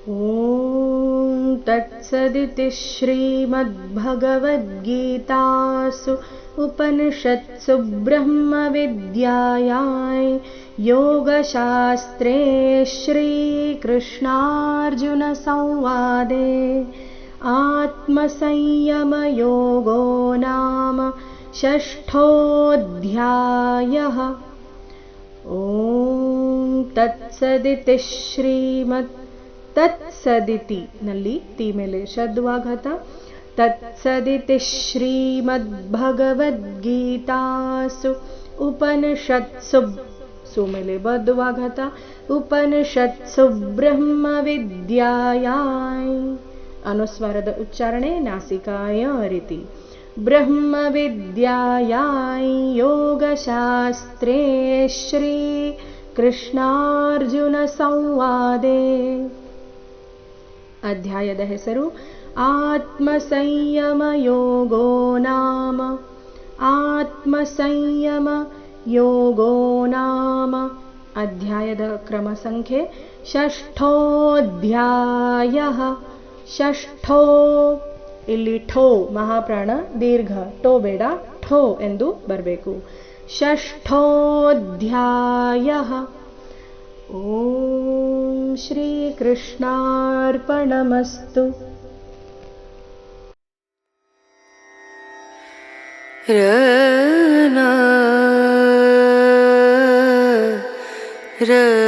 ॐ तत्सदिति श्रीमद्भगवद्गीतासु उपनिषत्सु ब्रह्मविद्यायां योगशास्त्रे श्रीकृष्णार्जुनसंवादे आत्मसंयमयोगो नाम षष्ठोऽध्यायः। ॐ तत्सदिति तत्सदिति ನಲ್ಲಿ ತಿ ಮೇಲೆ ಷಡ್ವಾಘಾತ ತತ್ಸದಿತಿ ಶ್ರೀಮದ್ಭಗವದ್ಗೀತಾಸು ಉಪನಿಷತ್ಸು ಸು ಮೇಲೆ ಬದ್ವಾಘಾತ ಉಪನಿಷತ್ಸು ಬ್ರಹ್ಮವಿದ್ಯಾಯಾಂ ಅನುಸ್ವಾರದ ಉಚ್ಚಾರಣೆ ನಾಸಿಕಾಯ ರೀತಿ ಬ್ರಹ್ಮವಿದ್ಯಾಯಾಂ ಯೋಗಶಾಸ್ತ್ರೇ ಶ್ರೀ ಕೃಷ್ಣಾರ್ಜುನ ಸಂವಾದೆ. ಅಧ್ಯಾಯದ ಹೆಸರು ಆತ್ಮಸಂಯಮ ಯೋಗೋ ನಾಮ. ಆತ್ಮಸಂಯಮ ಯೋಗೋ ನಾಮ. ಅಧ್ಯಾಯದ ಕ್ರಮ ಸಂಖ್ಯೆ ಷಷ್ಠೋಧ್ಯಾಯಃ. ಷಷ್ಠೋ ಇಲ್ಲಿ ಠೋ ಮಹಾಪ್ರಾಣ ದೀರ್ಘ, ಟೋ ಬೇಡ, ಠೋ ಎಂದು ಬರಬೇಕು. ಷಷ್ಠೋಧ್ಯಾಯಃ. ಓಂ ಶ್ರೀಕೃಷ್ಣಾರ್ಪಣಮಸ್ತು. ರ